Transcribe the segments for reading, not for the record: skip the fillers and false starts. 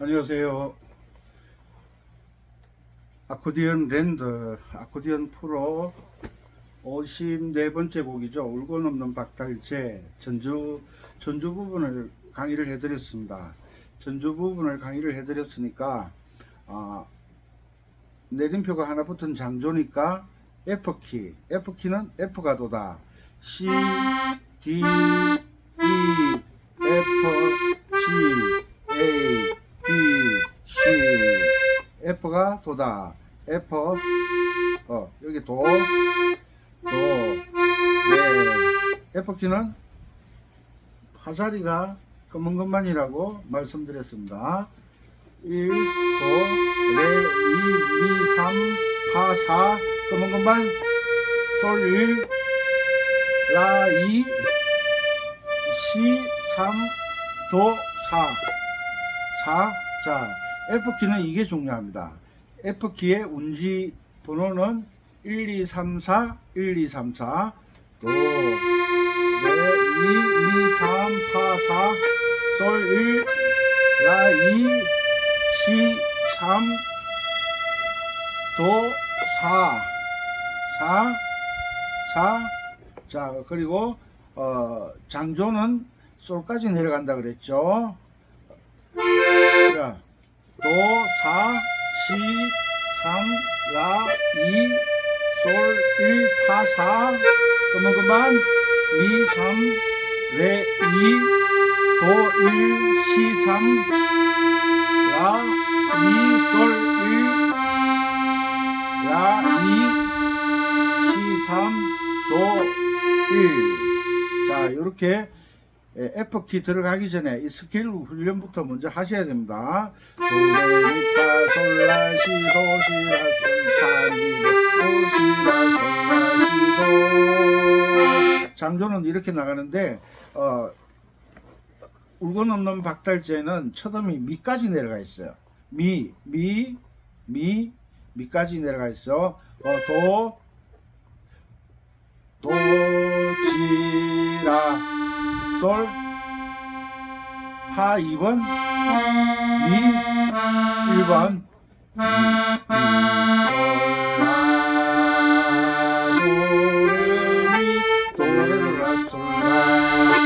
안녕하세요. 아코디언 랜드, 아코디언 프로 54번째 곡이죠. 울고 넘는 박달재 전주 부분을 강의를 해드렸습니다. 전주 부분을 강의를 해드렸으니까 내림표가 하나 붙은 장조니까 F키, F키는 F가 도다. C, D, E, F, G, A, B, C. F가 도다. F, 여기 도, 네. F키는 파자리가 검은 것만이라고 말씀드렸습니다. 1, 도, 레, 미, 3, 파, 4, 검은 것만, 솔 1, 라 2, 시 3, 도 4. 자, F키는 이게 중요합니다. F키의 운지 번호는 1, 2, 3, 4, 1, 2, 3, 4, 도, 레, 미, 3, 파, 4, 솔 1, 라 2, 시 3, 도 4. 자, 그리고 장조는 솔까지 내려간다 그랬죠. 자, 도 4, 시 3, 라 2, 솔 1, 파 4, 그만 미 3, 레 2, 도 1, 시 3, 라 2, 솔 1, 라 2, 시 3, 도 1. 자, 이렇게 F키 들어가기 전에 이 스케일 훈련부터 먼저 하셔야 됩니다. 도, 레, 미, 파, 솔, 라, 시, 도, 시, 라, 솔, 파, 미, 레, 도, 시, 라, 솔, 라, 시, 도. 장조는 이렇게 나가는데 울고 넘는 박달재는 첫음이 미까지 내려가 있어요. 미까지 내려가 있어. 도, 시, 라, 솔, 파 2번, 미 1번, 미, 솔, 라, 도, 레, 미, 도, 레, 라, 솔, 라.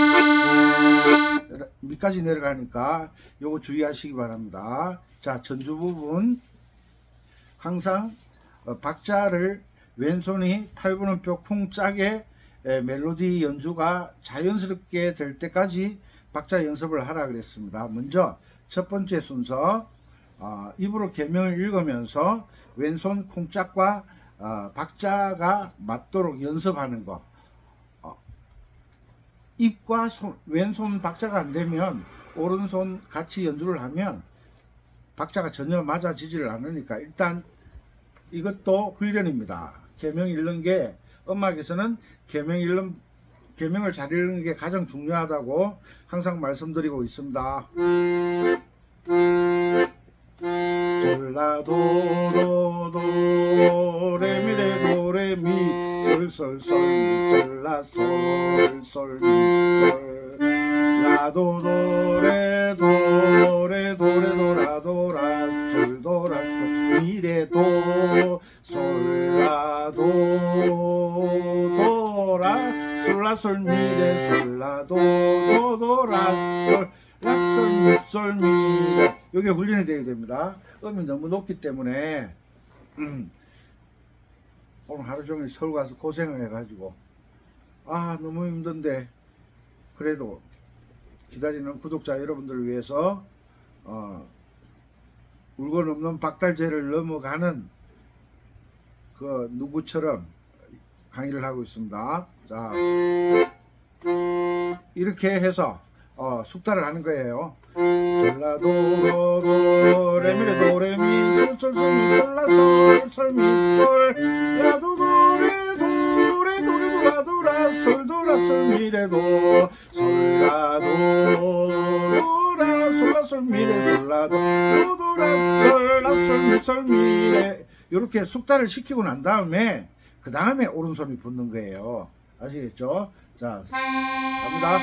미까지 내려가니까 요거 주의하시기 바랍니다. 자, 전주 부분 항상 박자를 왼손이 8분음표 쿵 짜게 멜로디 연주가 자연스럽게 될 때까지 박자 연습을 하라 그랬습니다. 먼저 첫 번째 순서 입으로 계명을 읽으면서 왼손 쿵짝과 박자가 맞도록 연습하는 거. 입과 왼손 박자가 안 되면 오른손 같이 연주를 하면 박자가 전혀 맞아지지를 않으니까 일단 이것도 훈련입니다. 계명 읽는 게 음악에서는 계명을 잘 읽는 게 가장 중요하다고 항상 말씀드리고 있습니다. 솔라도도도 레미레도레미 솔솔솔미솔라솔솔미솔 라도도레도레도레도라도라 솔도라 미레도 솔라도도라 솔라솔 미레 솔라도도라 솔라솔 미레. 여기에 훈련이 되어야 됩니다. 음이 너무 높기 때문에 오늘 하루 종일 서울 가서 고생을 해가지고 너무 힘든데 그래도 기다리는 구독자 여러분들을 위해서 울고 넘는 박달재를 넘어가는 그 누구처럼 강의를 하고 있습니다. 자, 이렇게 해서 숙달을 하는 거예요. 솔라도도 레미레도 레미 솔솔솔미 솔라솔 솔미솔 라도도레도레도레도라도라 솔도라 솔미레도 솔라도라 솔라솔미레 솔라도도라 솔라솔미 솔미레. 이렇게 숙달을 시키고 난 다음에 그 다음에 오른손이 붙는 거예요. 아시겠죠? 자, 갑니다.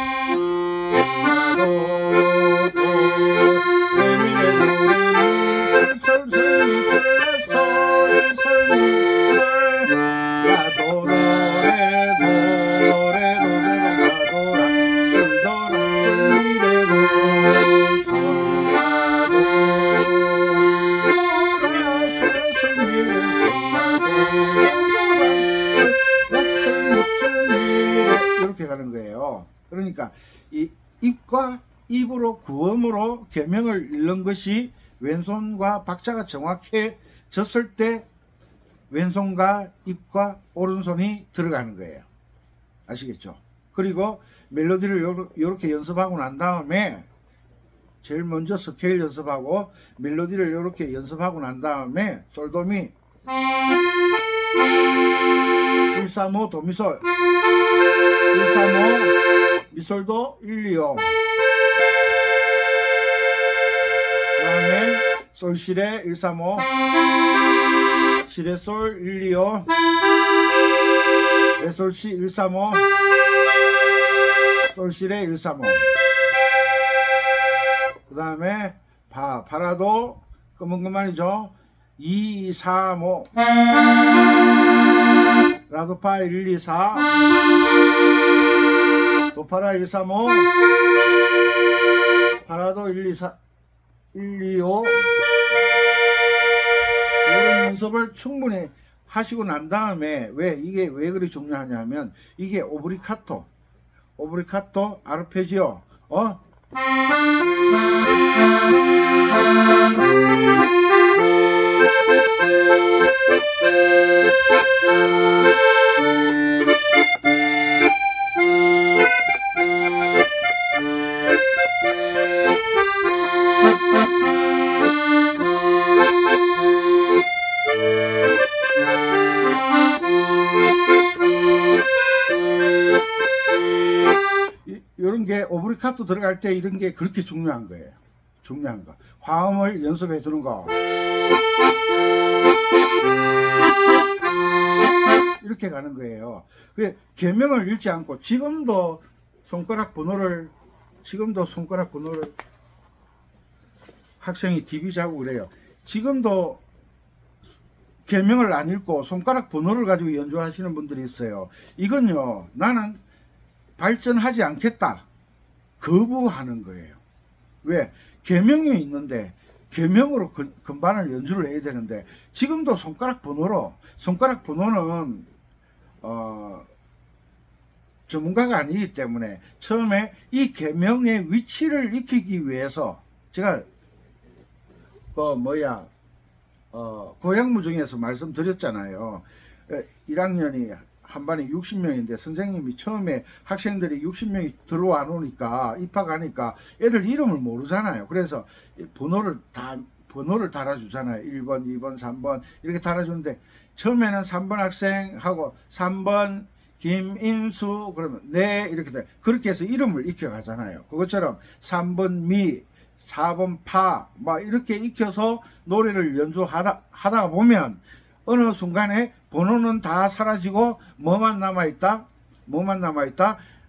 이렇게 가는 거예요. 그러니까 이 입과 입으로 구음으로 계명을 읽는 것이 왼손과 박자가 정확해졌을 때 왼손과 입과 오른손이 들어가는 거예요. 아시겠죠? 그리고 멜로디를 이렇게 연습하고 난 다음에 제일 먼저 스케일 연습하고 멜로디를 이렇게 연습하고 난 다음에 솔도미 1, 3, 5 도미솔 1, 3, 5 미솔도 1, 2, 5 그 다음에 솔시레 1, 3, 5 시레솔 1, 2, 5 레솔시 1, 3, 5 솔시레 1, 3, 5 그 다음에 파라도 그만이죠. 2, 3, 5 라도파 1, 2, 4 도파라 1, 3, 5 파라도 1, 2, 4 1, 2, 5 이런 연습을 충분히 하시고 난 다음에 이게 왜 그리 중요하냐면 이게 오브리카토 아르페지오 이런 게 오브리카토 들어갈 때 이런 게 그렇게 중요한 거예요. 중요한 거. 화음을 연습해 주는 거. 이렇게 가는 거예요. 그래, 계명을 읽지 않고 지금도 손가락 번호를 학생이 DB 자고 그래요. 지금도 계명을 안 읽고 손가락 번호를 가지고 연주하시는 분들이 있어요. 이건요, 나는 발전하지 않겠다. 거부하는 거예요. 왜? 계명이 있는데 계명으로 건반을 연주를 해야 되는데 지금도 손가락 번호는 전문가가 아니기 때문에 처음에 이 계명의 위치를 익히기 위해서 제가 고향무 중에서 말씀드렸잖아요. 1학년이 한 반에 60명인데 선생님이 처음에 학생들이 60명이 들어와 놓으니까 입학하니까 애들 이름을 모르잖아요. 그래서 번호를 달아주잖아요. 1번, 2번, 3번 이렇게 달아주는데 처음에는 3번 학생하고 3번 김인수 그러면 네 이렇게 돼. 그렇게 해서 이름을 익혀가잖아요. 그것처럼 3번 미 4번 파 막 이렇게 익혀서 노래를 연주하다 보면 어느 순간에 번호는 다 사라지고 뭐만 남아있다?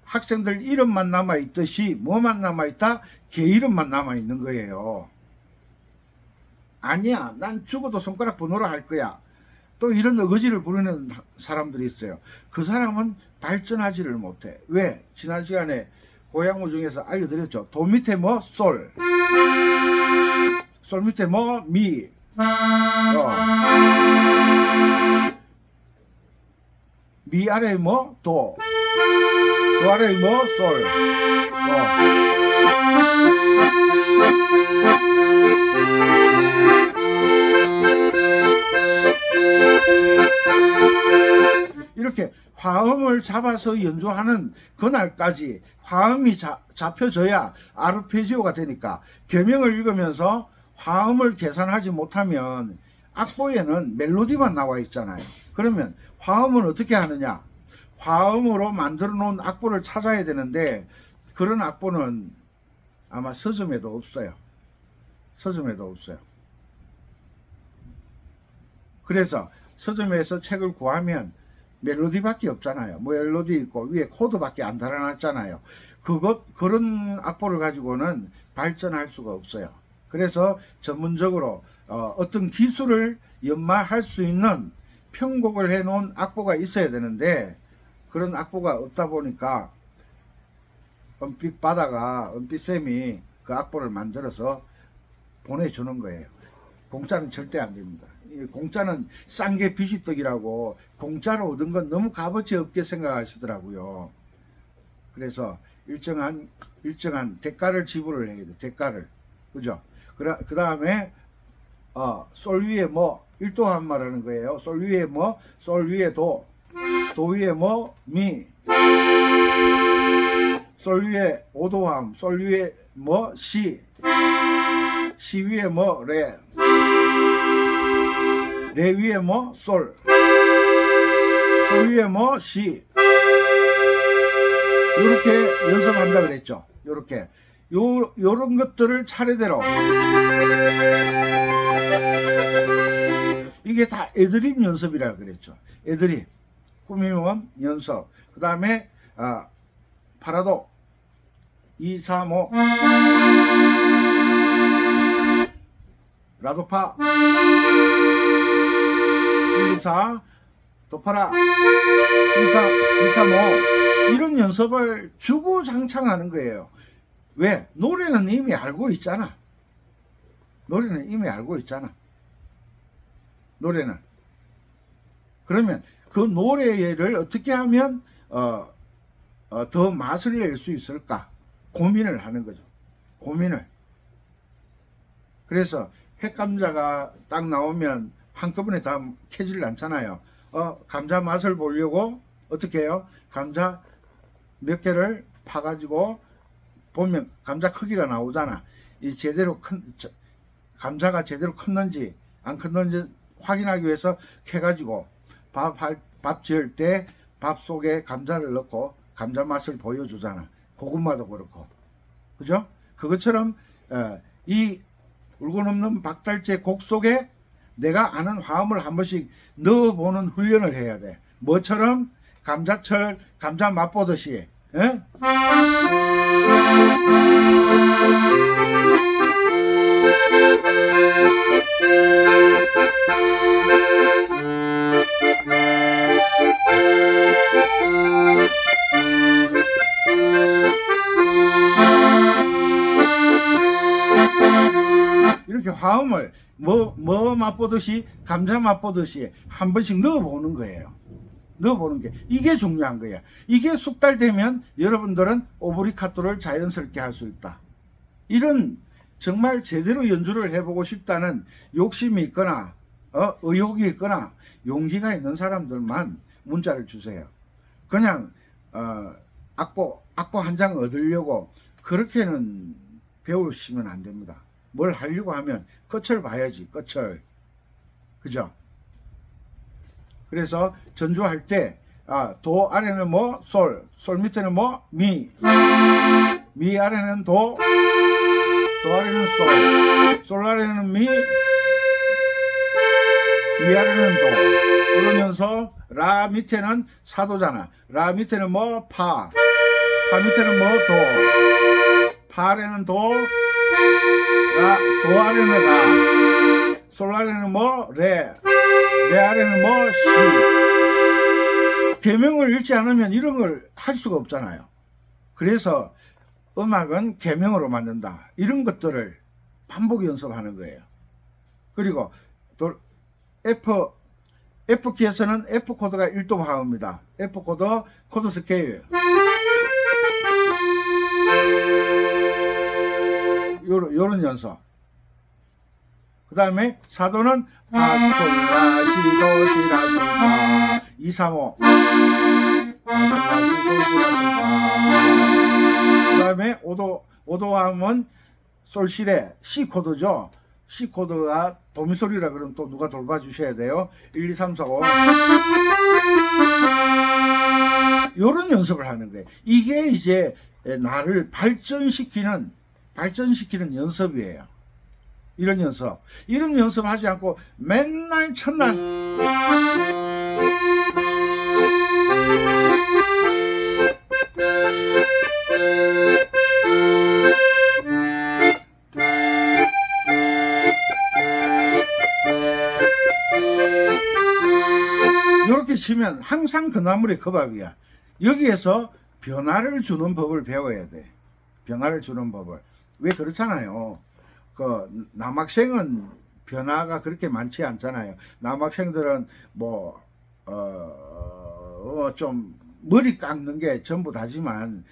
학생들 이름만 남아있듯이 뭐만 남아있다? 걔 이름만 남아있는 거예요. 아니야, 난 죽어도 손가락 번호로 할 거야. 또 이런 어거지를 부르는 사람들이 있어요. 그 사람은 발전하지를 못해. 왜? 지난 시간에 고향무 중에서 알려드렸죠. 도 밑에 뭐? 솔. 솔 밑에 뭐? 미. 미 아래 뭐? 도. 도 아래 뭐? 솔. 이렇게 화음을 잡아서 연주하는 그날까지 화음이 잡혀져야 아르페지오가 되니까 계명을 읽으면서 화음을 계산하지 못하면 악보에는 멜로디만 나와 있잖아요. 그러면 화음은 어떻게 하느냐? 화음으로 만들어 놓은 악보를 찾아야 되는데 그런 악보는 아마 서점에도 없어요. 그래서 서점에서 책을 구하면 멜로디밖에 없잖아요. 멜로디 있고 위에 코드밖에 안 달아놨잖아요. 그런 악보를 가지고는 발전할 수가 없어요. 그래서 전문적으로 어떤 기술을 연마할 수 있는 편곡을 해 놓은 악보가 있어야 되는데 그런 악보가 없다 보니까 은빛 바다가 은빛쌤이 그 악보를 만들어서 보내주는 거예요. 공짜는 절대 안 됩니다. 공짜는 싼 게 비지떡이라고 공짜로 얻은 건 너무 값어치 없게 생각하시더라고요. 그래서 일정한 대가를 지불을 해야 돼. 대가를. 그죠? 그 다음에 솔 위에 뭐 1도함 말하는 거예요. 솔 위에 뭐, 솔 위에 도, 도 위에 뭐, 미, 솔 위에 5도함, 솔 위에 뭐, 시, 시 위에 뭐, 레, 레 위에 뭐, 솔, 솔 위에 뭐, 시. 요렇게 연습한다 그랬죠. 요렇게. 요런 것들을 차례대로. 이게 다 애드립 연습이라고 그랬죠. 애드립. 꾸밈 연습. 그 다음에, 파라도. 2, 3, 5. 라도파. 1, 2, 4. 도파라. 1, 3, 5. 이런 연습을 주구장창 하는 거예요. 왜? 노래는 이미 알고 있잖아. 노래는 이미 알고 있잖아. 노래는. 그러면 그 노래를 어떻게 하면 더 맛을 낼 수 있을까? 고민을 하는 거죠. 고민을. 그래서 햇감자가 딱 나오면 한꺼번에 다 캐질 않잖아요. 감자 맛을 보려고 어떻게 해요? 감자 몇 개를 파가지고 보면 감자 크기가 나오잖아. 이 제대로 감자가 제대로 컸는지 안 컸는지 확인하기 위해서 캐가지고 밥 지을 때 밥 속에 감자를 넣고 감자 맛을 보여주잖아. 고구마도 그렇고. 그죠? 그것처럼 이 울고 넘는 박달재 곡 속에 내가 아는 화음을 한 번씩 넣어보는 훈련을 해야 돼. 뭐처럼? 감자철 감자 맛보듯이. 예? 이렇게 화음을 뭐 맛보듯이 감자 맛보듯이 한 번씩 넣어보는 거예요. 넣어보는 게 이게 중요한 거야. 이게 숙달되면 여러분들은 오브리카토를 자연스럽게 할 수 있다. 이런 정말 제대로 연주를 해보고 싶다는 욕심이 있거나 의욕이 있거나 용기가 있는 사람들만 문자를 주세요. 그냥 악보 한 장 얻으려고 그렇게는 배우시면 안 됩니다. 뭘 하려고 하면 끝을 봐야지. 끝을. 그죠? 그래서 전주할 때 도 아래는 뭐 솔, 솔 밑에는 뭐 미, 미 아래는 도 아래는 솔, 솔 아래는 미, 미 아래는 도. 그러면서 라 밑에는 사도잖아. 라 밑에는 뭐 파 밑에는 뭐 도, 파 아래는 도, 도 아래는 라, 솔 아래는 뭐 레, 레 아래는 뭐 시. 계명을 읽지 않으면 이런 걸 할 수가 없잖아요. 그래서 음악은 계명으로 만든다. 이런 것들을 반복 연습하는 거예요. 그리고 또 F키에서는 F 코드가 1도 화음입니다. F 코드 스케일. 요런 연습. 그 다음에 사도는 파, 솔, 라, 시, 도, 시, 라, 솔, 파 2, 3, 5 파, 솔, 라, 시, 도, 시, 라, 솔, 파. 그 다음에 5도 하면 솔, 시, 레, C 코드죠. C 코드가 도미솔이라 그러면 또 누가 돌봐주셔야 돼요. 1, 2, 3, 4, 5 요런 연습을 하는 거예요. 이게 이제 나를 발전시키는 연습이에요. 이런 연습 하지 않고 맨날 첫날 나무는 항상 그 나물이 그 밥이야. 여기에서 변화를 주는 법을 배워야 돼. 변화를 주는 법을. 왜 그렇잖아요. 그 남학생은 변화가 그렇게 많지 않잖아요. 남학생들은 좀 머리 깎는 게 전부 다지만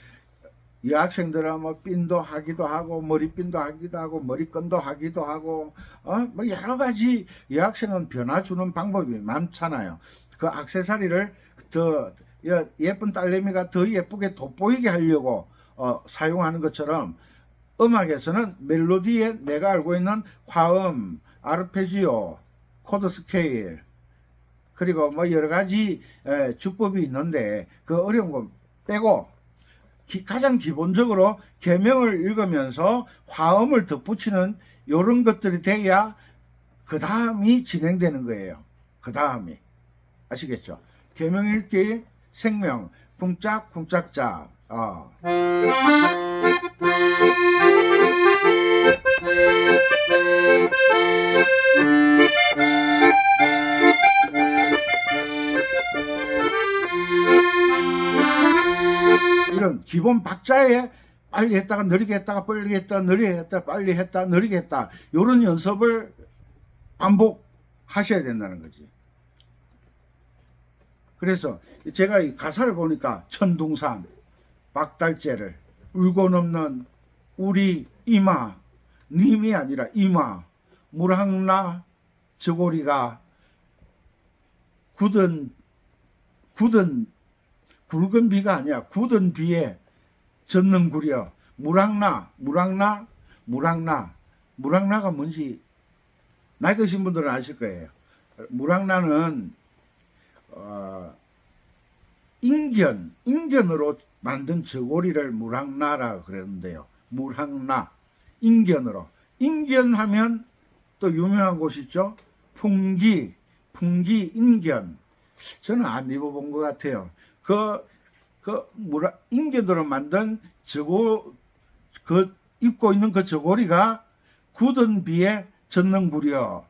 여학생들은 뭐 핀도 하기도 하고 머리핀도 하기도 하고 머리끈도 하기도 하고 뭐 여러 가지 여학생은 변화 주는 방법이 많잖아요. 그 액세서리를 더 예쁜 딸내미가 더 예쁘게 돋보이게 하려고 사용하는 것처럼 음악에서는 멜로디에 내가 알고 있는 화음, 아르페지오, 코드 스케일 그리고 뭐 여러 가지 주법이 있는데 그 어려운 거 빼고 가장 기본적으로 계명을 읽으면서 화음을 덧붙이는 이런 것들이 돼야 그 다음이 진행되는 거예요. 그 다음이 아시겠죠? 계명 읽기 생명 쿵짝 쿵짝짝 이런 기본 박자에 빨리 했다가 느리게 했다가 빨리 했다가 느리게 했다가 빨리 했다가 느리게 했다 이런 연습을 반복하셔야 된다는 거지. 그래서 제가 이 가사를 보니까 천둥산 박달재를 울고 넘는 우리 이마 님이 아니라 이마 물항나 저고리가 굳은 굵은 비가 아니야. 굳은 비에 젖는구려. 물항나가 뭔지 나이 드신 분들은 아실 거예요. 물항나는 인견으로 만든 저고리를 물항나라고 그러는데요. 물항나 인견으로. 인견하면 또 유명한 곳 있죠. 풍기 인견. 저는 안 입어본 것 같아요. 인견으로 만든 입고 있는 그 저고리가 굳은 비에 젖는구려.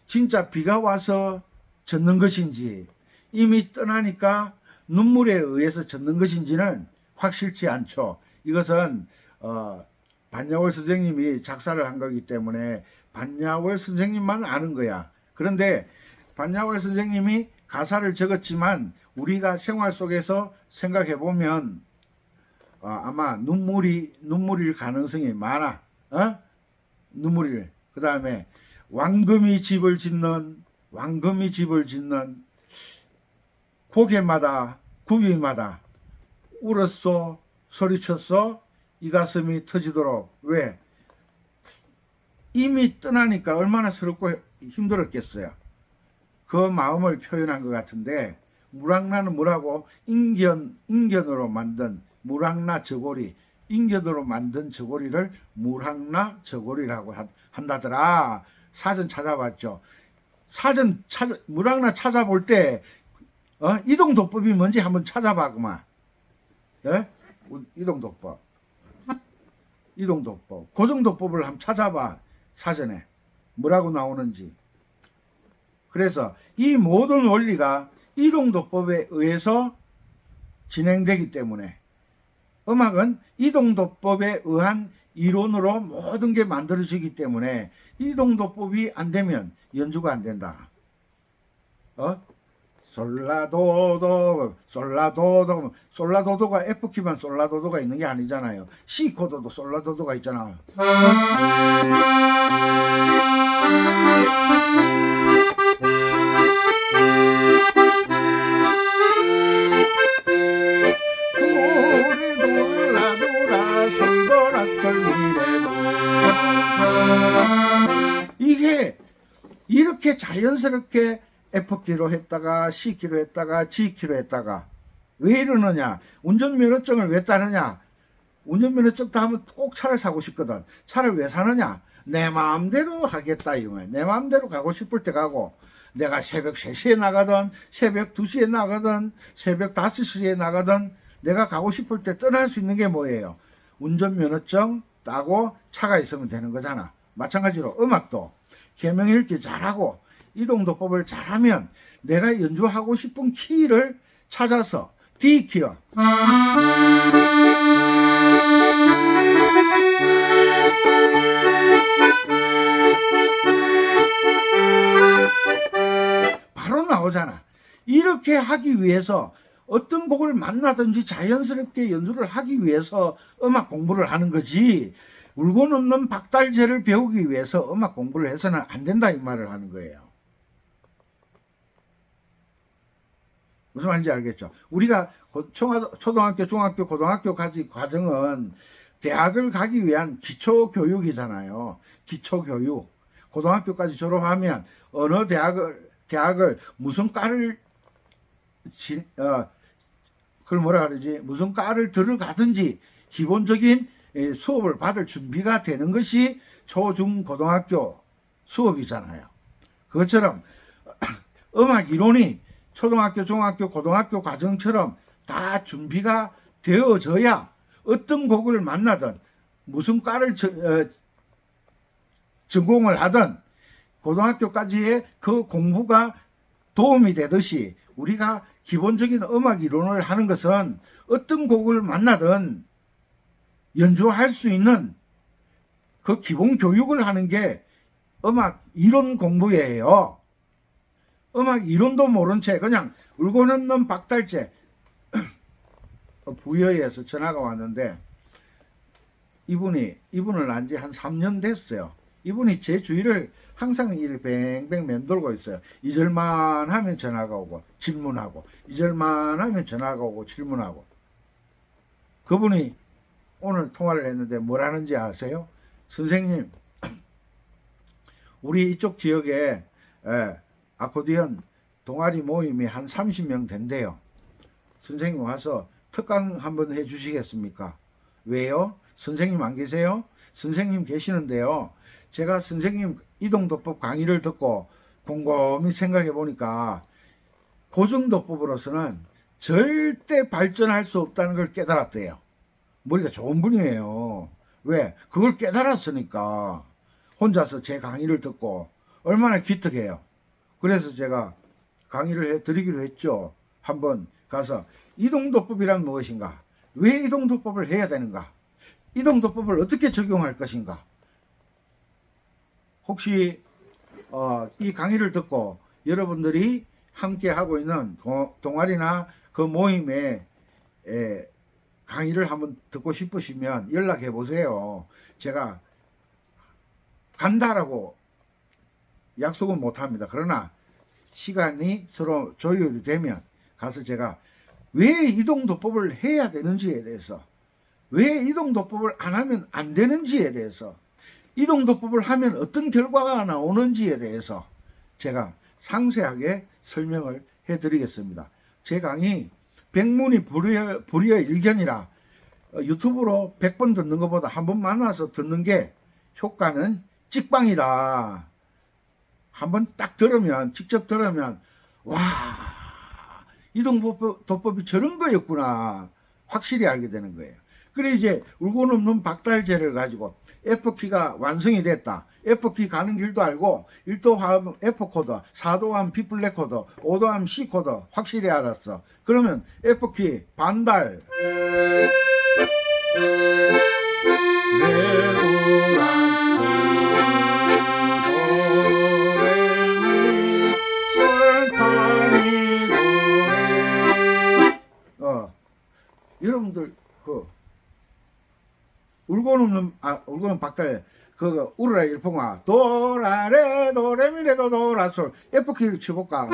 진짜 비가 와서 젖는 것인지 이미 떠나니까 눈물에 의해서 젖는 것인지는 확실치 않죠. 이것은 반야월 선생님이 작사를 한 거기 때문에 반야월 선생님만 아는 거야. 그런데 반야월 선생님이 가사를 적었지만 우리가 생활 속에서 생각해 보면 아마 눈물일 가능성이 많아. 눈물일. 그 다음에 왕금이 집을 짓는 고개마다 굽이마다 울었소 소리쳤소 이 가슴이 터지도록. 왜? 이미 떠나니까 얼마나 서럽고 힘들었겠어요. 그 마음을 표현한 것 같은데 물항나는 뭐라고? 인견으로 만든 물항나 저고리, 인견으로 만든 저고리를 물항나 저고리라고 한다더라. 사전 찾아봤죠. 물항나 찾아볼 때 이동도법이 뭔지 한번 찾아봐 그만. 예? 이동도법, 고정도법을 한번 찾아봐. 사전에 뭐라고 나오는지. 그래서 이 모든 원리가 이동도법에 의해서 진행되기 때문에 음악은 이동도법에 의한 이론으로 모든 게 만들어지기 때문에 이동도법이 안 되면 연주가 안 된다. 솔라도도가 F키만 솔라도도가 있는 게 아니잖아요. C 코드도 솔라도도가 있잖아. 이게 이렇게 자연스럽게 F키로 했다가 C키로 했다가 G키로 했다가 왜 이러느냐? 운전면허증을 왜 따느냐? 운전면허증 따면 꼭 차를 사고 싶거든. 차를 왜 사느냐? 내 마음대로 하겠다 이거야. 내 마음대로 가고 싶을 때 가고, 내가 새벽 3시에 나가든 새벽 2시에 나가든 새벽 5시에 나가든 내가 가고 싶을 때 떠날 수 있는 게 뭐예요? 운전면허증 따고 차가 있으면 되는 거잖아. 마찬가지로 음악도 계명 읽기 잘하고 이동도법을 잘하면 내가 연주하고 싶은 키를 찾아서 D 키로 바로 나오잖아. 이렇게 하기 위해서 어떤 곡을 만나든지 자연스럽게 연주를 하기 위해서 음악 공부를 하는 거지, 울고 넘는 박달재를 배우기 위해서 음악 공부를 해서는 안 된다, 이 말을 하는 거예요. 무슨 말인지 알겠죠? 우리가 초등학교, 중학교, 고등학교까지 과정은 대학을 가기 위한 기초교육이잖아요. 기초교육. 고등학교까지 졸업하면 어느 대학을 무슨 과를 그걸 뭐라 그러지? 무슨 과를 들어가든지 기본적인 수업을 받을 준비가 되는 것이 초, 중, 고등학교 수업이잖아요. 그것처럼 음악 이론이 초등학교, 중학교, 고등학교 과정처럼 다 준비가 되어져야 어떤 곡을 만나든 무슨 과를 전공을 하든 고등학교까지의 그 공부가 도움이 되듯이 우리가 기본적인 음악 이론을 하는 것은 어떤 곡을 만나든 연주할 수 있는 그 기본 교육을 하는 게 음악 이론 공부예요. 음악 이론도 모른 채 그냥 울고 넘는 박달재 부여에서 전화가 왔는데 이분을 안 지 한 3년 됐어요. 이분이 제 주위를 항상 이렇게 뱅뱅 맴돌고 있어요. 잊을만 하면 전화가 오고 질문하고, 잊을만 하면 전화가 오고 질문하고. 그분이 오늘 통화를 했는데 뭐라는지 아세요? 선생님, 우리 이쪽 지역에 아코디언 동아리 모임이 한 30명 된대요. 선생님 와서 특강 한번 해 주시겠습니까? 왜요? 선생님 안 계세요? 선생님 계시는데요. 제가 선생님 이동도법 강의를 듣고 곰곰이 생각해 보니까 고정도법으로서는 절대 발전할 수 없다는 걸 깨달았대요. 머리가 좋은 분이에요. 왜? 그걸 깨달았으니까. 혼자서 제 강의를 듣고 얼마나 기특해요. 그래서 제가 강의를 해드리기로 했죠. 한번 가서 이동도법이란 무엇인가? 왜 이동도법을 해야 되는가? 이동도법을 어떻게 적용할 것인가? 혹시 이 강의를 듣고 여러분들이 함께 하고 있는 동아리나 그 모임에 강의를 한번 듣고 싶으시면 연락해 보세요. 제가 간다라고 약속은 못합니다. 그러나 시간이 서로 조율이 되면 가서 제가 왜 이동도법을 해야 되는지에 대해서, 왜 이동도법을 안 하면 안 되는지에 대해서, 이동도법을 하면 어떤 결과가 나오는지에 대해서 제가 상세하게 설명을 해드리겠습니다. 제 강의 백문이 불여 일견이라 유튜브로 100번 듣는 것보다 한 번 만나서 듣는 게 효과는 찍방이다. 한번 딱 들으면, 직접 들으면 와, 이동도법이 저런 거였구나 확실히 알게 되는 거예요. 그래 이제 울고 넘는 박달재를 가지고 F키가 완성이 됐다. F키 가는 길도 알고 1도함 F코드, 4도함 B플랫 코드, 5도함 C코드 확실히 알았어. 그러면 F키 반달 여러분들 울고 넘는 박달 울어라 일풍아 도라레 도레미레도 도라솔 F키를 쳐볼까?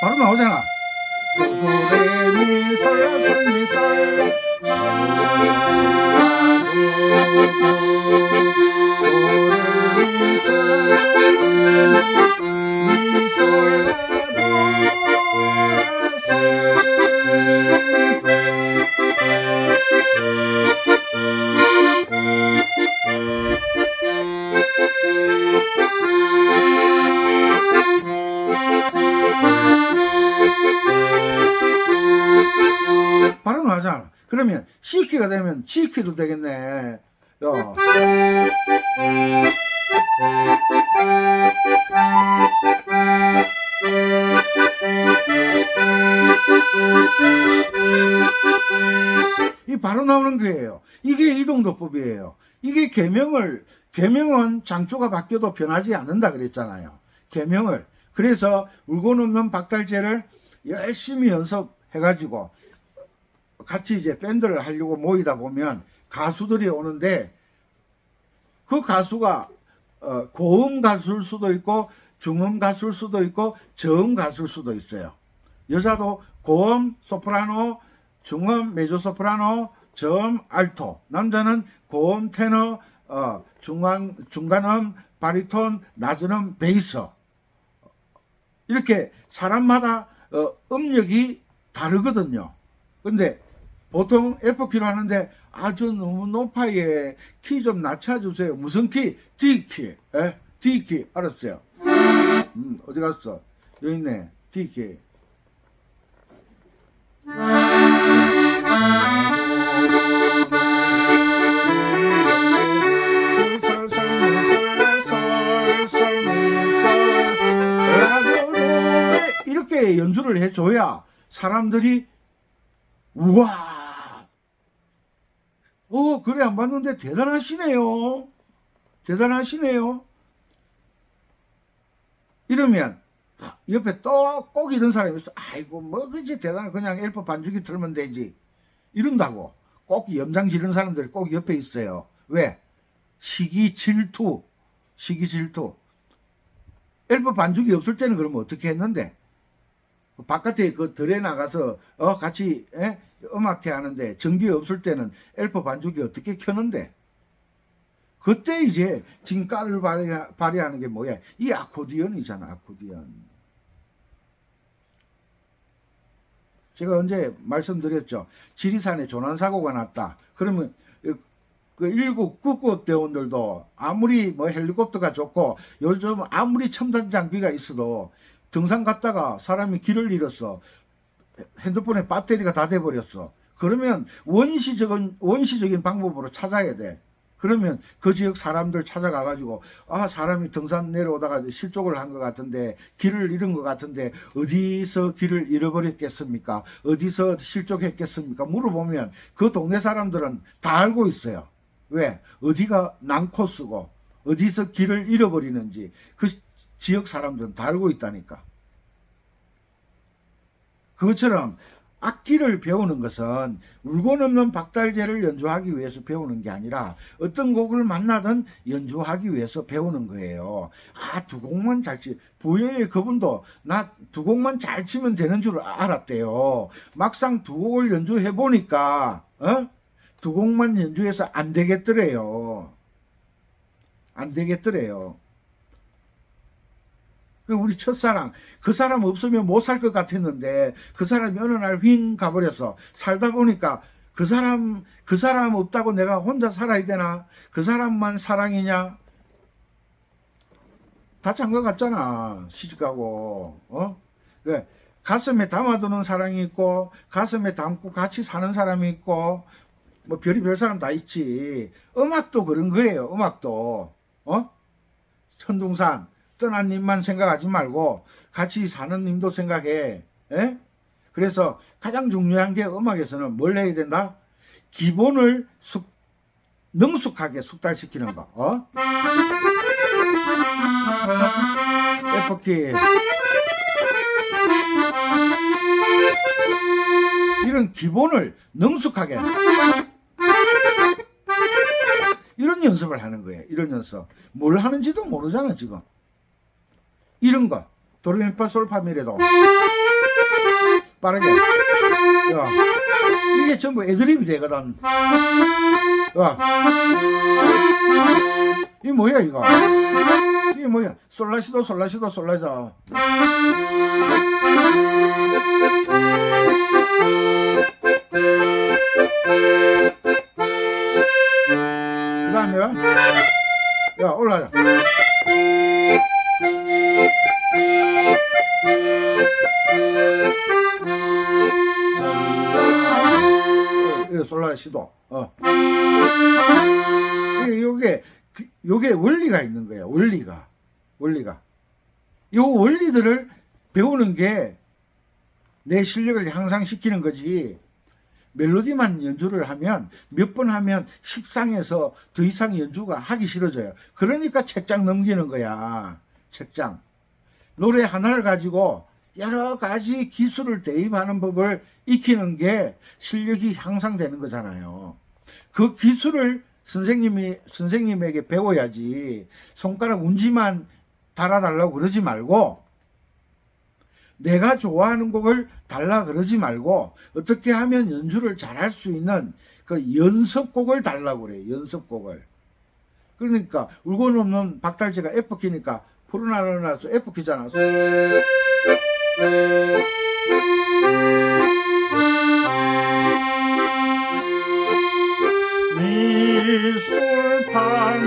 바로 나오잖아. 도레미 솔라솔미솔 도레미솔 발음 하잖아. 그러면 C키가 되면 G키도 되겠네. 이 바로 나오는 거예요. 이게 이동도법이에요. 이게 계명은 장조가 바뀌어도 변하지 않는다 그랬잖아요. 계명을. 그래서 울고 넘는 박달재를 열심히 연습해가지고 같이 이제 밴드를 하려고 모이다 보면 가수들이 오는데 그 가수가 고음 가수일 수도 있고 중음 가수일 수도 있고 저음 가수일 수도 있어요. 여자도 고음, 소프라노, 중음, 메조소프라노, 저음, 알토. 남자는 고음, 테너, 중간음, 바리톤, 낮은 베이스. 이렇게 사람마다 음역이 다르거든요. 근데 보통 F키로 하는데 저 너무 높아요. 키 좀 낮춰주세요. 무슨 키? D키. D키. 알았어요. 어디 갔어? 여기 있네. D키. 이렇게 연주를 해줘야 사람들이 우와 그래 안 봤는데 대단하시네요. 대단하시네요. 이러면 옆에 또 꼭 이런 사람이 있어. 아이고 뭐 그지 대단한 그냥 엘프 반주기 틀면 되지. 이런다고 꼭 염장 지르는 사람들이 꼭 옆에 있어요. 왜? 시기 질투. 엘프 반주기 없을 때는 그러면 어떻게 했는데? 바깥에 그 들에 나가서 같이 음악회 하는데 전기 없을 때는 엘프 반주기 어떻게 켜는데? 그때 이제 진가를 발휘하는 게 뭐야? 이 아코디언이잖아. 아코디언. 제가 언제 말씀드렸죠. 지리산에 조난사고가 났다. 그러면 그 일국 국급대원들도 아무리 뭐 헬리콥터가 좋고 요즘 아무리 첨단 장비가 있어도 등산 갔다가 사람이 길을 잃었어. 핸드폰에 배터리가 다 돼버렸어. 그러면 원시적인 방법으로 찾아야 돼. 그러면 그 지역 사람들 찾아가가지고 사람이 등산 내려오다가 실족을 한 것 같은데 길을 잃은 것 같은데 어디서 길을 잃어버렸겠습니까? 어디서 실족했겠습니까? 물어보면 그 동네 사람들은 다 알고 있어요. 왜? 어디가 난코스고 어디서 길을 잃어버리는지 그 지역 사람들은 다 알고 있다니까. 그것처럼 악기를 배우는 것은 울고 넘는 박달재를 연주하기 위해서 배우는 게 아니라 어떤 곡을 만나든 연주하기 위해서 배우는 거예요. 두 곡만 잘 부여의 그분도 나 두 곡만 잘 치면 되는 줄 알았대요. 막상 두 곡을 연주해 보니까 두 곡만 연주해서 안 되겠더래요. 안 되겠더래요. 우리 첫사랑, 그 사람 없으면 못 살 것 같았는데 그 사람이 어느 날 휙 가버렸어. 살다 보니까 그 사람 없다고 내가 혼자 살아야 되나? 그 사람만 사랑이냐? 다 짠 것 같잖아. 시집가고. 그래. 가슴에 담아두는 사랑이 있고 가슴에 담고 같이 사는 사람이 있고 뭐 별의별 사람 다 있지. 음악도 그런 거예요. 음악도. 천둥산 떠난 님만 생각하지 말고 같이 사는 님도 생각해. 그래서 가장 중요한 게 음악에서는 뭘 해야 된다? 기본을 능숙하게 숙달시키는 거. F키 이런 기본을 능숙하게 이런 연습을 하는 거예요. 이런 연습. 뭘 하는지도 모르잖아 지금. 이런 거 도레미파솔파미레도 빠르게 이게 전부 애드립이 되거든. 이게 뭐야 이거? 이게 뭐야? 솔라시도 솔라시도 솔라시도. 그 다음에 올라가. 시도. 요게 원리가 있는 거예요. 원리가. 요 원리들을 배우는 게 내 실력을 향상시키는 거지. 멜로디만 연주를 하면 몇 번 하면 식상해서 더 이상 연주가 하기 싫어져요. 그러니까 책장 넘기는 거야. 책장. 노래 하나를 가지고 여러 가지 기술을 대입하는 법을 익히는 게 실력이 향상되는 거잖아요. 그 기술을 선생님에게 배워야지. 손가락 운지만 달아달라고 그러지 말고, 내가 좋아하는 곡을 달라 그러지 말고, 어떻게 하면 연주를 잘할 수 있는 그 연습곡을 달라고 그래요. 연습곡을. 그러니까 울고 넘는 박달재가 F키니까 푸르나르나서 F키잖아. 미솔파미로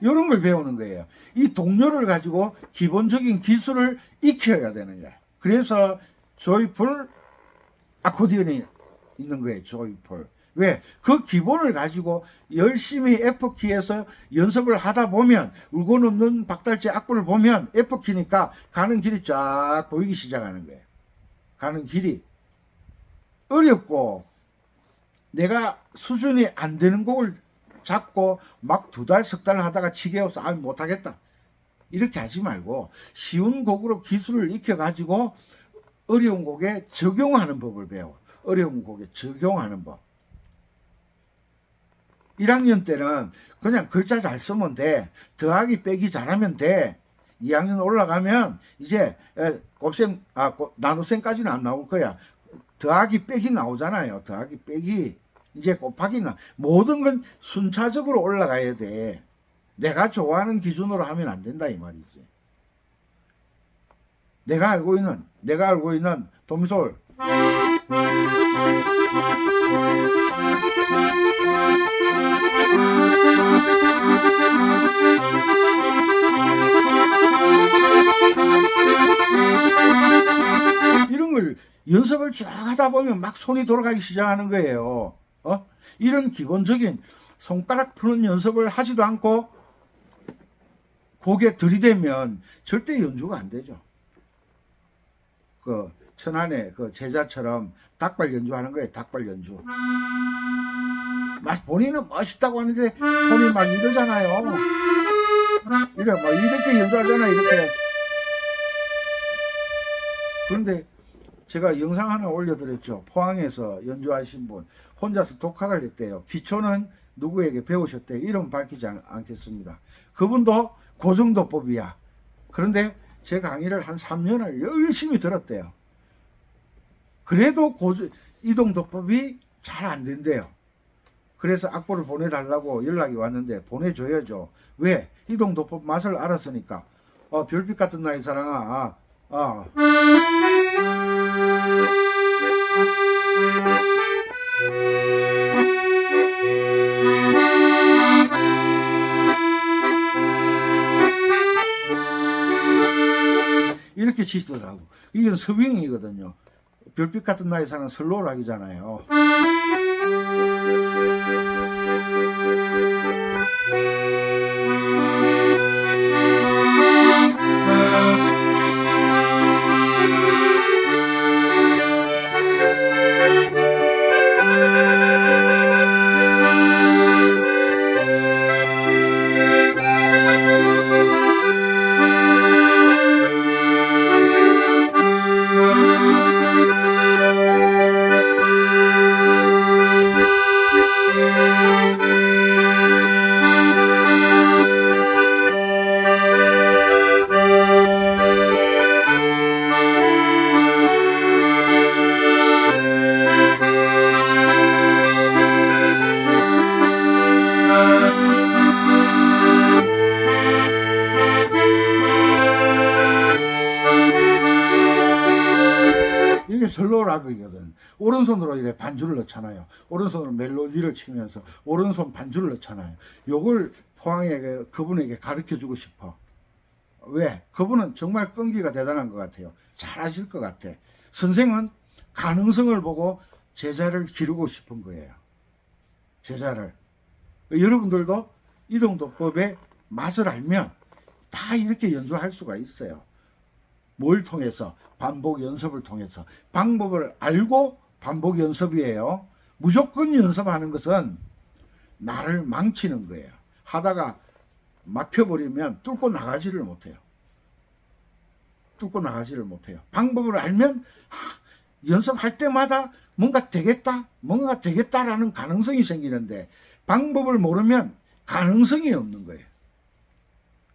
이런 걸 배우는 거예요. 이 동료를 가지고 기본적인 기술을 익혀야 되는 거예요. 그래서 조이풀 아코디언이 있는 거예요. 조이풀. 왜? 그 기본을 가지고 열심히 F키에서 연습을 하다 보면, 울고 넘는 박달재 악보를 보면 F키니까 가는 길이 쫙 보이기 시작하는 거예요. 가는 길이. 어렵고 내가 수준이 안 되는 곡을 잡고 막 2달, 3달 하다가 지겨워서 못하겠다. 이렇게 하지 말고 쉬운 곡으로 기술을 익혀가지고 어려운 곡에 적용하는 법을 배워. 어려운 곡에 적용하는 법. 1학년 때는 그냥 글자 잘 쓰면 돼. 더하기 빼기 잘하면 돼. 2학년 올라가면 이제 곱셈, 나눗셈까지는 안 나올 거야. 더하기 빼기 나오잖아요. 더하기 빼기. 이제 곱하기는 모든 건 순차적으로 올라가야 돼. 내가 좋아하는 기준으로 하면 안 된다 이 말이지. 내가 알고 있는 도미솔. 이런 걸 연습을 쫙 하다 보면 막 손이 돌아가기 시작하는 거예요. 이런 기본적인 손가락 푸는 연습을 하지도 않고 곡에 들이대면 절대 연주가 안 되죠. 그 천안의 그 제자처럼 닭발 연주하는 거예요. 닭발 연주. 본인은 멋있다고 하는데 손이 막 이러잖아요. 이렇게 연주하잖아요. 이렇게. 그런데 제가 영상 하나 올려드렸죠. 포항에서 연주하신 분 혼자서 독학을 했대요. 기초는 누구에게 배우셨대요. 이름 밝히지 않겠습니다. 그분도 고정도법이야. 그런데 제 강의를 한 3년을 열심히 들었대요. 그래도 이동도법이 잘 안 된대요. 그래서 악보를 보내달라고 연락이 왔는데 보내줘야죠. 왜? 이동도법 맛을 알았으니까. 별빛 같은 나의 사랑아. 이렇게 치시더라고. 이건 서빙이거든요. 별빛 같은 나의 사랑 설로락이잖아요. 이게 슬로우락이거든. 오른손으로 이래 반주를 넣잖아요. 오른손으로 멜로디를 치면서 오른손 반주를 넣잖아요. 요걸 포항에게, 그분에게 가르쳐 주고 싶어. 왜? 그분은 정말 끈기가 대단한 것 같아요. 잘하실 것 같아. 선생은 가능성을 보고 제자를 기르고 싶은 거예요. 제자를. 여러분들도 이동도법의 맛을 알면 다 이렇게 연주할 수가 있어요. 뭘 통해서? 반복 연습을 통해서. 방법을 알고 반복 연습이에요. 무조건 연습하는 것은 나를 망치는 거예요. 하다가 막혀버리면 뚫고 나가지를 못해요. 뚫고 나가지를 못해요. 방법을 알면 연습할 때마다 뭔가 되겠다라는 가능성이 생기는데, 방법을 모르면 가능성이 없는 거예요.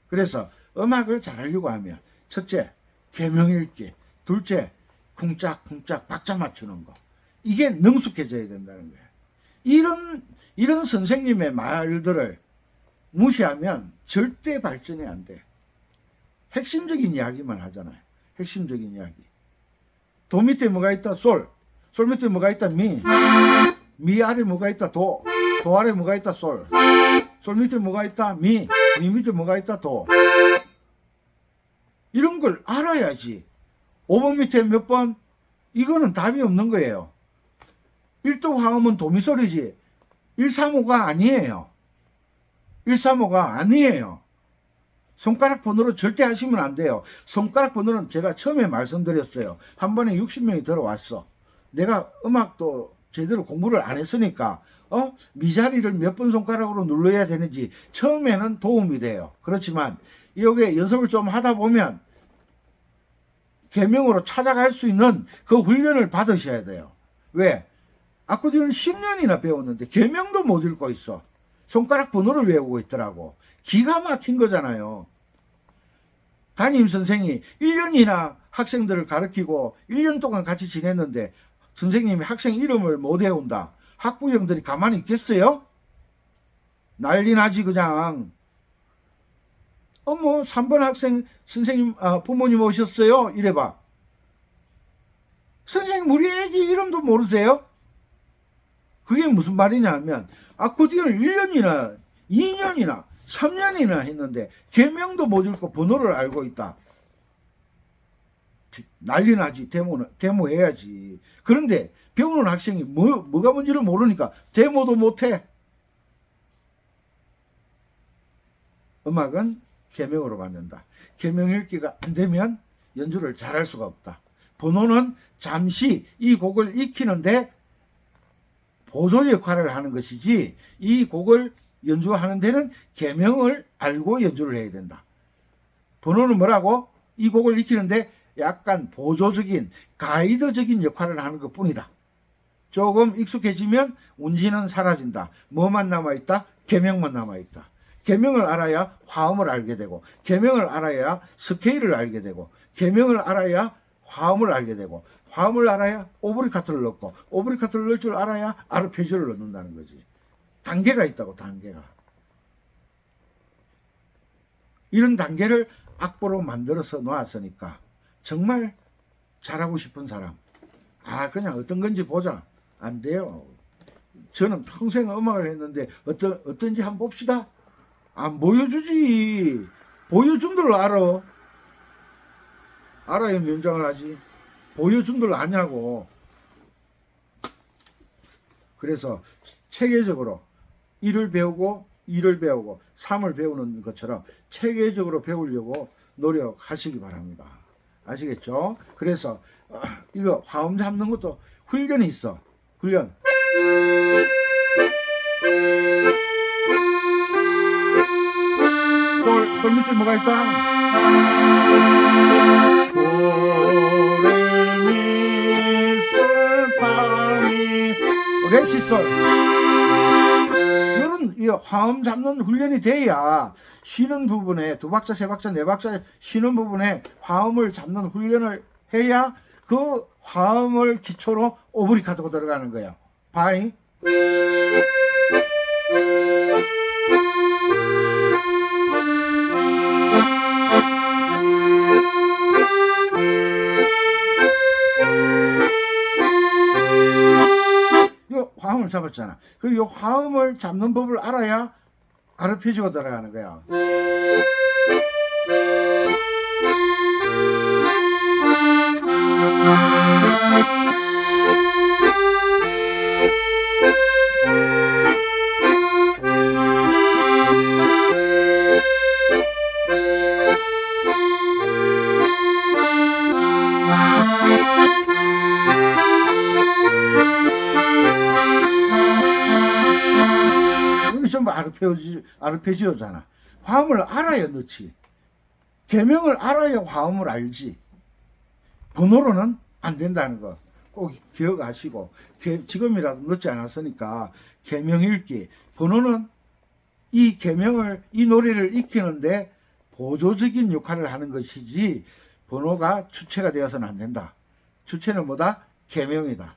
그래서 음악을 잘하려고 하면 첫째, 계명 읽기. 둘째, 쿵짝쿵짝 박자 맞추는 거. 이게 능숙해져야 된다는 거예요. 이런 선생님의 말들을 무시하면 절대 발전이 안 돼. 핵심적인 이야기만 하잖아요. 핵심적인 이야기. 도 밑에 뭐가 있다? 솔. 솔 밑에 뭐가 있다? 미. 미 아래 뭐가 있다? 도. 도 아래 뭐가 있다? 솔. 솔 밑에 뭐가 있다? 미. 미 밑에 뭐가 있다? 도. 이런 걸 알아야지. 5번 밑에 몇 번? 이거는 답이 없는 거예요. 1도 화음은 도미솔이지 135가 아니에요. 135가 아니에요. 손가락 번호로 절대 하시면 안 돼요. 손가락 번호는 제가 처음에 말씀드렸어요. 한 번에 60명이 들어왔어. 내가 음악도 제대로 공부를 안 했으니까 미자리를 몇 번 손가락으로 눌러야 되는지 처음에는 도움이 돼요. 그렇지만 여기에 연습을 좀 하다 보면 계명으로 찾아갈 수 있는 그 훈련을 받으셔야 돼요. 왜? 아코디언을 10년이나 배웠는데 계명도 못 읽고 있어. 손가락 번호를 외우고 있더라고. 기가 막힌 거잖아요. 담임 선생이 1년이나 학생들을 가르치고 1년 동안 같이 지냈는데 선생님이 학생 이름을 못 외운다. 학부형들이 가만히 있겠어요? 난리 나지 그냥. 3번 학생 선생님 부모님 오셨어요? 이래봐. 선생님 우리 애기 이름도 모르세요? 그게 무슨 말이냐면 아코디언을 1년이나 2년이나 3년이나 했는데 계명도 못 읽고 번호를 알고 있다. 난리 나지. 데모 해야지. 그런데 배우는 학생이 뭐가 뭔지를 모르니까 데모도 못해. 음악은 계명으로 만든다. 계명 읽기가 안 되면 연주를 잘할 수가 없다. 번호는 잠시 이 곡을 익히는데 보조 역할을 하는 것이지 이 곡을 연주하는 데는 계명을 알고 연주를 해야 된다. 번호는 뭐라고? 이 곡을 익히는데 약간 보조적인 가이드적인 역할을 하는 것 뿐이다. 조금 익숙해지면 운지는 사라진다. 뭐만 남아있다? 계명만 남아있다. 계명을 알아야 화음을 알게 되고 계명을 알아야 스케일을 알게 되고 계명을 알아야 화음을 알게 되고 화음을 알아야 오브리카트를 넣고 오브리카트를 넣을 줄 알아야 아르페지오를 넣는다는 거지. 단계가 있다고. 단계가. 이런 단계를 악보로 만들어서 놓았으니까 정말 잘하고 싶은 사람 그냥 어떤 건지 보자. 안 돼요. 저는 평생 음악을 했는데 어떤지 한번 봅시다. 안 보여주지. 보여준 들 알아야 면장을 하지. 보여준 들 아냐고. 그래서 체계적으로 1을 배우고 2를 배우고 3을 배우는 것처럼 체계적으로 배우려고 노력하시기 바랍니다. 아시겠죠? 그래서 이거 화음 잡는 것도 훈련이 있어. 훈련. 솔 밑에 뭐가 있다? 도레미솔파미 레시솔. 이런 화음 잡는 훈련이 돼야 쉬는 부분에 2박자, 3박자, 4박자 쉬는 부분에 화음을 잡는 훈련을 해야 그 화음을 기초로 오브리카트가 들어가는 거예요. 바이. 화음을 잡았잖아. 그 요 화음을 잡는 법을 알아야 아르페지오 들어가는 거야. 이게 전부 아르페지오잖아. 화음을 알아야 넣지. 계명을 알아야 화음을 알지. 번호로는 안 된다는 거 꼭 기억하시고, 지금이라도 늦지 않았으니까 계명 읽기. 번호는 이 계명을, 이 노래를 익히는데 보조적인 역할을 하는 것이지 번호가 주체가 되어서는 안 된다. 주체는 뭐다? 계명이다.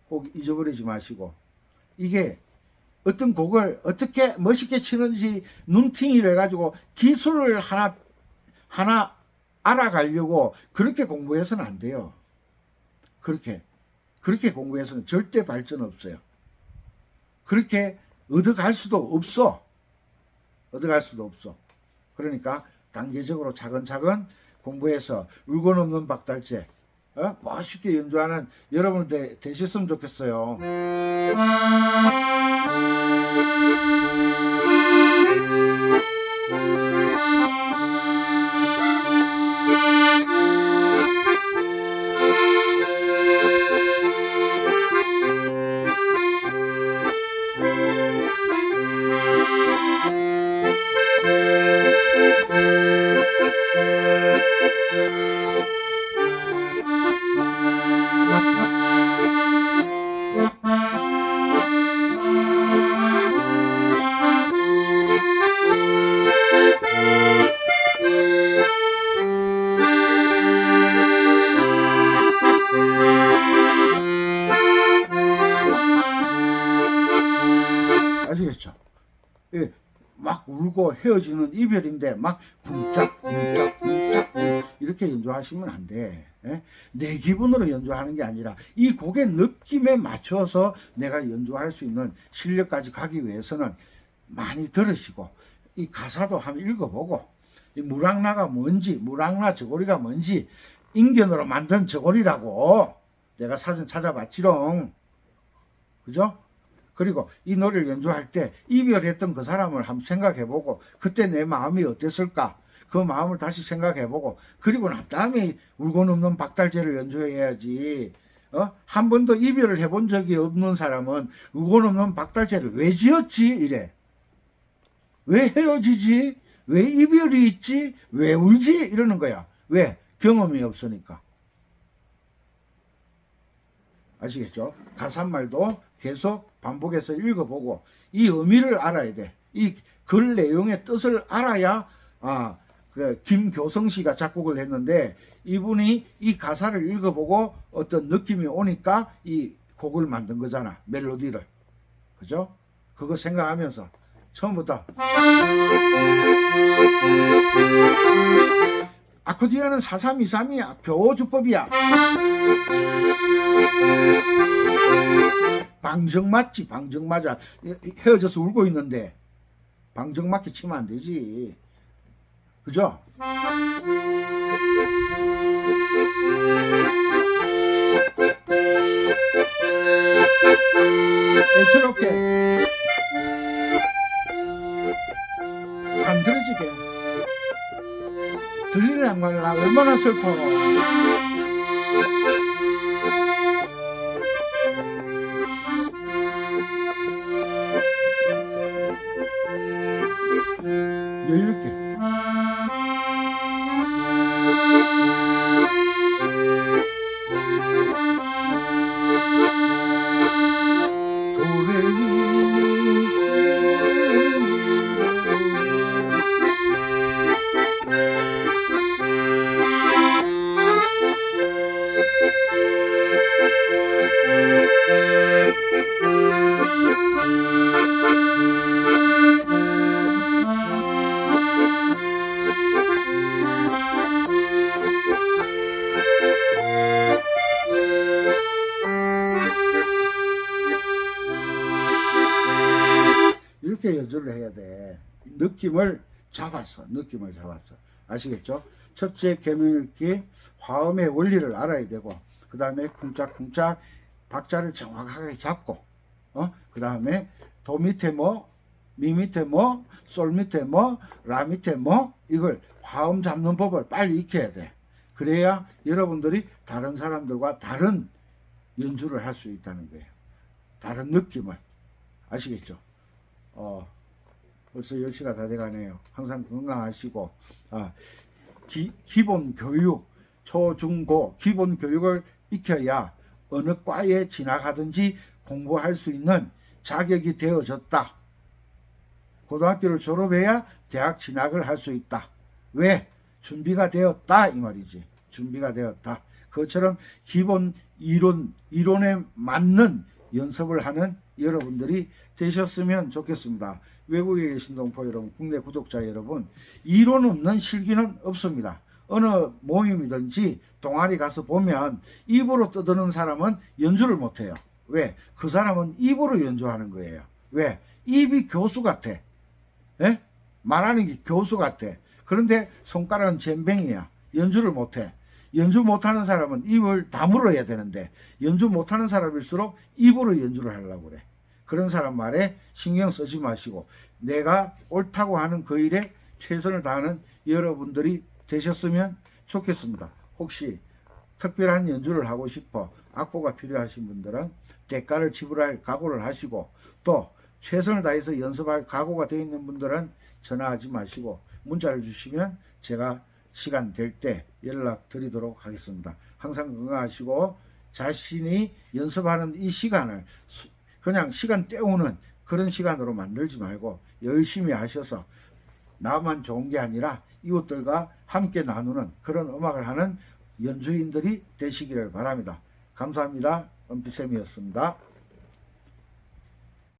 꼭 잊어버리지 마시고, 이게 어떤 곡을 어떻게 멋있게 치는지 눈팅이를 해가지고 기술을 하나 알아가려고 그렇게 공부해서는 안 돼요. 그렇게 공부해서는 절대 발전 없어요. 그렇게 얻어갈 수도 없어. 그러니까 단계적으로 차근차근 공부해서 울고 넘는 박달재 멋있게 연주하는 여러분 되셨으면 좋겠어요. 아시겠죠? 예, 막 울고 헤어지는 이별인데 막 쿵짝 이렇게 연주하시면 안 돼. 예? 내 기분으로 연주하는 게 아니라 이 곡의 느낌에 맞춰서 내가 연주할 수 있는 실력까지 가기 위해서는 많이 들으시고 이 가사도 한번 읽어보고, 이 무랑나가 뭔지, 무랑나 저고리가 뭔지 인견으로 만든 저고리라고 내가 사전 찾아봤지롱. 그죠? 그리고 이 노래를 연주할 때 이별했던 그 사람을 한번 생각해보고 그때 내 마음이 어땠을까, 그 마음을 다시 생각해보고, 그리고 난 다음에 울고 넘는 박달재를 연주해야지. 한 번도 이별을 해본 적이 없는 사람은 울고 넘는 박달재를 왜 지었지? 이래. 왜 헤어지지? 왜 이별이 있지? 왜 울지? 이러는 거야. 왜? 경험이 없으니까. 아시겠죠? 가사말도 계속 반복해서 읽어보고 이 의미를 알아야 돼. 이 글 내용의 뜻을 알아야, 그 김교성 씨가 작곡을 했는데 이분이 이 가사를 읽어보고 어떤 느낌이 오니까 이 곡을 만든 거잖아. 멜로디를. 그죠? 그거 생각하면서 처음부터 아코디언은 4323이야. 교주법이야. 방정 맞지? 방정 맞아. 헤어져서 울고 있는데 방정 맞게 치면 안 되지. 그죠? 애처롭게 안 들어지게 들리는 말라 얼마나 슬퍼. 여유있게 연주를 해야 돼. 느낌을 잡았어. 아시겠죠? 첫째 계명 읽기, 화음의 원리를 알아야 되고, 그 다음에 쿵짝쿵짝 박자를 정확하게 잡고, 그 다음에 도 밑에 뭐, 미 밑에 뭐, 솔 밑에 뭐, 라 밑에 뭐, 이걸 화음 잡는 법을 빨리 익혀야 돼. 그래야 여러분들이 다른 사람들과 다른 연주를 할 수 있다는 거예요. 다른 느낌을. 아시겠죠? 벌써 10시가 다 돼가네요. 항상 건강하시고, 기본 교육, 초, 중, 고, 기본 교육을 익혀야 어느 과에 진학하든지 공부할 수 있는 자격이 되어졌다. 고등학교를 졸업해야 대학 진학을 할 수 있다. 왜? 준비가 되었다. 이 말이지. 준비가 되었다. 그것처럼 기본 이론에 맞는 연습을 하는 여러분들이 되셨으면 좋겠습니다. 외국에 계신 동포 여러분, 국내 구독자 여러분, 이론 없는 실기는 없습니다. 어느 모임이든지 동아리 가서 보면 입으로 떠드는 사람은 연주를 못해요. 왜? 그 사람은 입으로 연주하는 거예요. 왜? 입이 교수 같아. 예? 말하는 게 교수 같아. 그런데 손가락은 젬병이야. 연주를 못해. 연주 못하는 사람은 입을 다물어야 되는데 연주 못하는 사람일수록 입으로 연주를 하려고 그래. 그런 사람 말에 신경 쓰지 마시고 내가 옳다고 하는 그 일에 최선을 다하는 여러분들이 되셨으면 좋겠습니다. 혹시 특별한 연주를 하고 싶어 악보가 필요하신 분들은 대가를 지불할 각오를 하시고 또 최선을 다해서 연습할 각오가 되어 있는 분들은 전화하지 마시고 문자를 주시면 제가 시간 될 때 연락 드리도록 하겠습니다. 항상 건강하시고 자신이 연습하는 이 시간을 그냥 시간 때우는 그런 시간으로 만들지 말고 열심히 하셔서 나만 좋은 게 아니라 이웃들과 함께 나누는 그런 음악을 하는 연주인들이 되시기를 바랍니다. 감사합니다. 은피쌤이었습니다.